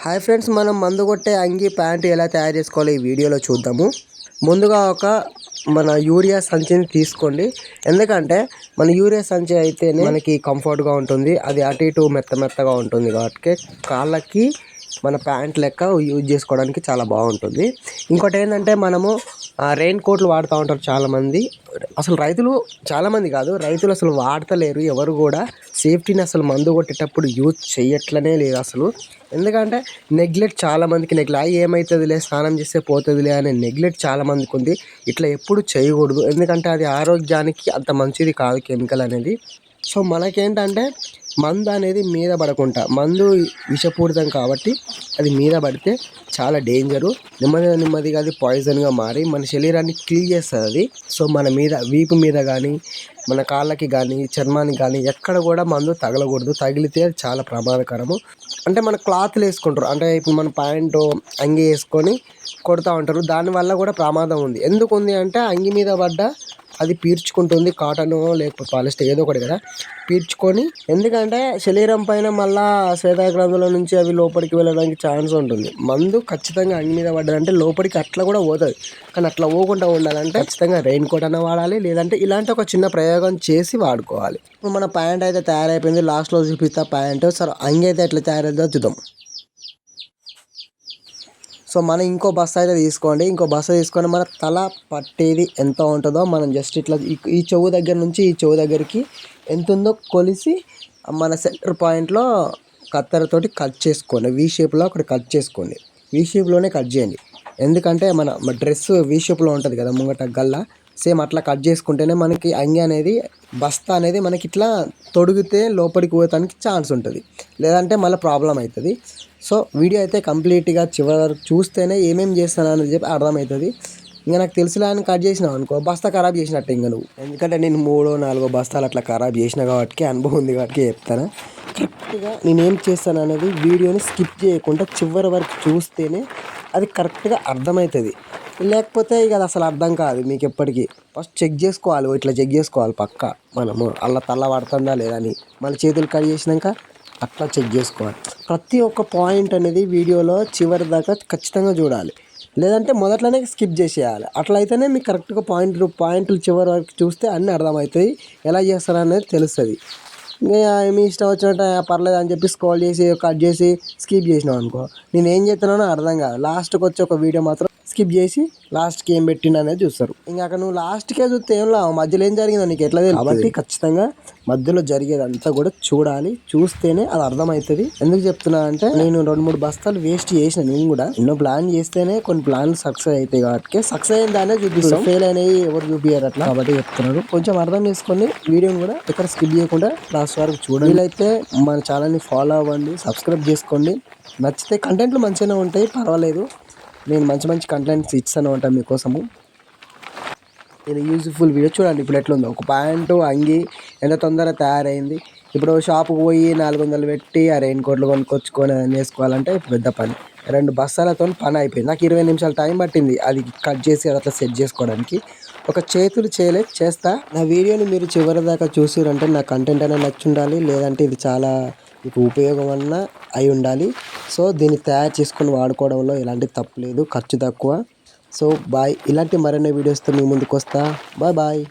Hi friends, మనం మందు కొట్టే అంగి ప్యాంటు ఎలా తయారు చేసుకోవాలో ఈ వీడియోలో చూద్దాము. ముందుగా మన యూరియా సంచిని తీసుకోండి. ఎందుకంటే మన యూరియా సంచి అయితేనే మనకి కంఫర్ట్గా ఉంటుంది. అది అటు ఇటు మెత్తగా ఉంటుంది కాబట్టి కాళ్ళకి మన ప్యాంట్ లెక్క యూజ్ చేసుకోవడానికి చాలా బాగుంటుంది. ఇంకోటి ఏంటంటే మనము రెయిన్ కోట్లు వాడుతూ ఉంటారు చాలామంది. అసలు రైతులు అసలు వాడతలేరు. ఎవరు కూడా సేఫ్టీని అసలు మందు కొట్టేటప్పుడు యూజ్ చేయట్లనే లేదు అసలు. ఎందుకంటే నెగ్లెక్ట్ చాలామందికి ఏమవుతుందిలే, స్నానం చేస్తే పోతుందిలే అనే నెగ్లెక్ట్ చాలామందికి ఉంది. ఇట్లా ఎప్పుడు చేయకూడదు, ఎందుకంటే అది ఆరోగ్యానికి అంత మంచిది కాదు కెమికల్ అనేది. సో మనకేంటంటే మందు అనేది మీద పడకుండా, మందు విషపూరితం కాబట్టి అది మీద పడితే చాలా డేంజరు. నెమ్మదిగా అది పాయిజన్గా మారి మన శరీరాన్ని కిల్ చేస్తుంది అది. సో మన మీద వీపు మీద కానీ, మన కాళ్ళకి కానీ, చర్మానికి కానీ ఎక్కడ కూడా మందు తగలకూడదు. తగిలితే అది చాలా ప్రమాదకరము. అంటే మన క్లాత్లు వేసుకుంటారు, అంటే ఇప్పుడు మన ప్యాంటు అంగి వేసుకొని కొడుతూ ఉంటారు. దానివల్ల కూడా ప్రమాదం ఉంది. ఎందుకు ఉంది అంటే అంగి మీద పడ్డ అది పీల్చుకుంటుంది, కాటన్ లేకపోతే పాలిస్టర్ ఏదో ఒకటి కదా పీల్చుకొని. ఎందుకంటే శరీరం పైన మళ్ళా శ్వేతగ్రంథుల నుంచి అవి లోపలికి వెళ్ళడానికి ఛాన్స్ ఉంటుంది. మందు ఖచ్చితంగా అంగి మీద పడ్డదంటే లోపలికి అట్లా కూడా పోతుంది. కానీ అట్లా పోకుండా ఉండాలంటే ఖచ్చితంగా రెయిన్ కోట్ అన్న వాడాలి, లేదంటే ఇలాంటి ఒక చిన్న ప్రయోగం చేసి వాడుకోవాలి. ఇప్పుడు మన ప్యాంట్ అయితే తయారైపోయింది. లాస్ట్లో చూపిస్తా ప్యాంటు. సరే అంగి అయితే ఎట్లా తయారైందో చూద్దాం. సో మనం ఇంకో బస్తా అయితే తీసుకోండి. ఇంకో బస్తా తీసుకొని మన తల పట్టేది ఎంత ఉంటుందో మనం జస్ట్ ఇట్లా ఈ చెవు దగ్గర నుంచి ఈ చెవు దగ్గరికి ఎంత ఉందో కొలిసి మన సెంటర్ పాయింట్లో కత్తెరతోటి కట్ చేసుకోండి. వీ షేప్లో అక్కడ కట్ చేసుకోండి. వీ షేప్లోనే కట్ చేయండి. ఎందుకంటే మన డ్రెస్ వీ షేప్లో ఉంటుంది కదా ముంగట గల్లా, సేమ్ అట్లా కట్ చేసుకుంటేనే మనకి అంగి అనేది బస్తా అనేది మనకి ఇట్లా తొడిగితే లోపలికి పోతానికి ఛాన్స్ ఉంటుంది, లేదంటే మళ్ళీ ప్రాబ్లం అవుతుంది. సో వీడియో అయితే కంప్లీట్గా చివరి వరకు చూస్తేనే ఏమేమి చేస్తాను అని చెప్పి అర్థమవుతుంది. ఇంకా నాకు తెలిసిలా అని కట్ చేసినావు అనుకో బస్తా ఖరాబ్ చేసినట్టు ఇంకా నువ్వు. ఎందుకంటే నేను 3-4 బస్తాలు అట్లా ఖరాబ్ చేసిన కాబట్టి అనుభవం ఉంది కాబట్టి చెప్తాను. కరెక్ట్గా నేనేం చేస్తాను అనేది వీడియోని స్కిప్ చేయకుండా చివరి వరకు చూస్తేనే అది కరెక్ట్గా అర్థమవుతుంది. లేకపోతే ఇక అది అసలు అర్థం కాదు మీకు ఎప్పటికీ. ఫస్ట్ చెక్ చేసుకోవాలి, ఇట్లా చెక్ చేసుకోవాలి పక్క మనము అలా తల్ల పడుతుందా లేదా అని. మళ్ళీ చేతులు కట్ చేసినాక అట్లా చెక్ చేసుకోవాలి. ప్రతి ఒక్క పాయింట్ అనేది వీడియోలో చివరి దాకా ఖచ్చితంగా చూడాలి, లేదంటే మొదట్లోనే స్కిప్ చేసేయాలి. అట్లా అయితేనే మీకు కరెక్ట్గా పాయింట్లు చివరి వరకు చూస్తే అన్నీ అర్థమవుతాయి. ఎలా చేస్తారు అనేది తెలుస్తుంది. ఇంకా మీ ఇష్టం వచ్చినట్టు పర్లేదు అని చెప్పి స్క్రోల్ చేసి కట్ చేసి స్కిప్ చేసినాం అనుకో, నేను ఏం చేస్తున్నానో అర్థం కాదు. లాస్ట్కి వచ్చి ఒక వీడియో మాత్రం స్కిప్ చేసి లాస్ట్కి ఏం పెట్టిండు అనేది చూస్తారు. ఇంకా అక్కడ నువ్వు లాస్ట్కే చూస్తే ఏం లాభం, మధ్యలో ఏం జరిగిందో నీకు ఎట్లా తెలియదు. కాబట్టి ఖచ్చితంగా మధ్యలో జరిగేదంతా కూడా చూడాలి, చూస్తేనే అది అర్థమవుతుంది. ఎందుకు చెప్తున్నా అంటే నేను 2-3 బస్తాలు వేస్ట్ చేసిన. నేను కూడా ఎన్నో ప్లాన్ చేస్తేనే కొన్ని ప్లాన్లు సక్సెస్ అవుతాయి కాబట్టి సక్సెస్ అయిన దానే చూపిస్తాం, ఫెయిల్ అయినవి ఎవరు చూపించారు అట్లా. కాబట్టి చెప్తున్నారు, కొంచెం అర్థం చేసుకొని వీడియోని కూడా ఎక్కడ స్కిప్ చేయకుండా లాస్ట్ వరకు చూడండి. వీలైతే మన ఛానల్ని ఫాలో అవ్వండి, సబ్స్క్రైబ్ చేసుకోండి. నచ్చితే కంటెంట్లు మంచిగానే ఉంటాయి, పర్వాలేదు. నేను మంచి కంటెంట్స్ ఇస్తాను ఉంటాను మీకోసము. నేను యూజ్ఫుల్ వీడియో చూడండి. ఇప్పుడు ఎట్లుందో ఒక ప్యాంటు అంగి ఎంత తొందరగా తయారైంది. ఇప్పుడు షాపుకు పోయి 400 పెట్టి ఆ రెయిన్ కోట్లు కొనుక్కొచ్చుకొని వేసుకోవాలంటే పెద్ద పని. 2 బస్తాలతో పని అయిపోయింది. నాకు 20 నిమిషాలు టైం పట్టింది అది కట్ చేసి అట్లా సెట్ చేసుకోవడానికి. ఒక చేతులు చేస్తా. నా వీడియోని మీరు చివరి దాకా చూసిరంటే నా కంటెంట్ అయినా నచ్చి ఉండాలి, లేదంటే ఇది చాలా మీకు ఉపయోగం అన్న అయి ఉండాలి. సో దీన్ని తయారు చేసుకొని వాడుకోవడంలో ఎలాంటి తప్పు లేదు, ఖర్చు తక్కువ. So bye. ఇలాంటి మరిన్ని వీడియోస్తో మీ ముందుకు వస్తా. బాయ్.